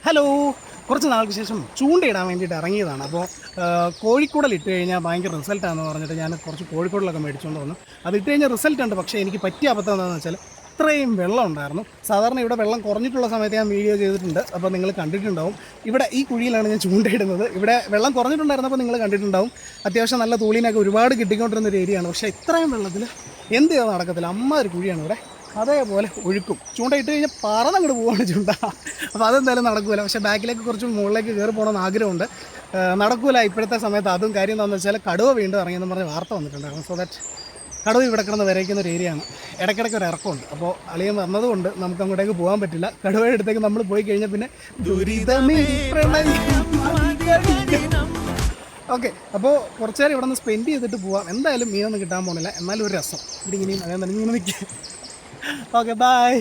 Hello, കുറച്ച് നാൾക്ക് ശേഷം ചൂണ്ടയിടാൻ വേണ്ടിയിട്ട് ഇറങ്ങിയതാണ്. അപ്പോൾ കോഴിക്കൂടലിട്ട് കഴിഞ്ഞാൽ ഭയങ്കര റിസൾട്ടാണെന്ന് പറഞ്ഞിട്ട് ഞാൻ കുറച്ച് കോഴിക്കൂടലൊക്കെ മേടിച്ചുകൊണ്ട് വന്നു. അത് ഇട്ട് കഴിഞ്ഞാൽ റിസൾട്ട് ഉണ്ട്. പക്ഷേ എനിക്ക് പറ്റിയ അബദ്ധം എന്താണെന്ന് വെച്ചാൽ ഇത്രയും വെള്ളം ഉണ്ടായിരുന്നു. സാധാരണ ഇവിടെ വെള്ളം കുറഞ്ഞിട്ടുള്ള സമയത്ത് ഞാൻ വീഡിയോ ചെയ്തിട്ടുണ്ട്, അപ്പോൾ നിങ്ങൾ കണ്ടിട്ടുണ്ടാവും. ഇവിടെ ഈ കുഴിയിലാണ് ഞാൻ ചൂണ്ടയിടുന്നത്. ഇവിടെ വെള്ളം കുറഞ്ഞിട്ടുണ്ടായിരുന്നപ്പോൾ നിങ്ങൾ കണ്ടിട്ടുണ്ടാവും. അത്യാവശ്യം നല്ല തൂളീനൊക്കെ ഒരുപാട് കിട്ടിക്കൊണ്ടിരുന്ന ഒരു ഏരിയയാണ്. പക്ഷേ ഇത്രയും വെള്ളത്തിൽ എന്ത് ചെയ്താൽ നടക്കത്തില്ല. അമ്മ ഒരു കുഴിയാണ് ഇവിടെ. അതേപോലെ ഒഴുക്കും. ചൂണ്ടയിട്ട് കഴിഞ്ഞാൽ പറന്നങ്ങോട്ട് പോവാണ് ചൂണ്ട. അപ്പോൾ അതെന്തായാലും നടക്കില്ല. പക്ഷേ ബാക്കിലേക്ക് കുറച്ച് മുകളിലേക്ക് കയറി പോകണമെന്ന് ആഗ്രഹമുണ്ട്. നടക്കില്ല ഇപ്പോഴത്തെ സമയത്ത്. അതും കാര്യം എന്താണെന്ന് വെച്ചാൽ കടുവ വീണ്ടും ഇറങ്ങിയെന്ന് പറഞ്ഞ് വാർത്ത വന്നിട്ടുണ്ടായിരുന്നു. സോ ദാറ്റ് കടുവ ഇവിടെ കിടന്ന് വരയ്ക്കുന്ന ഒരു ഏരിയയാണ്. ഇടയ്ക്കിടയ്ക്ക് ഒരു ഇറക്കമുണ്ട്. അപ്പോൾ അളിയൻ വന്നതുകൊണ്ട് നമുക്ക് അങ്ങോട്ടേക്ക് പോകാൻ പറ്റില്ല. കടുവയുടെ അടുത്തേക്ക് നമ്മൾ പോയി കഴിഞ്ഞാൽ പിന്നെ ദുരിതമേ ഓക്കെ. അപ്പോൾ കുറച്ച് നേരം ഇവിടെ നിന്ന് സ്പെൻഡ് ചെയ്തിട്ട് പോവാം. എന്തായാലും മീനൊന്നും കിട്ടാൻ പോകുന്നില്ല. എന്നാലും ഒരു രസം. ഇവിടെ ഇങ്ങനെയും അതേ തന്നെ ഇങ്ങനെ നിൽക്കുക. Okay, bye.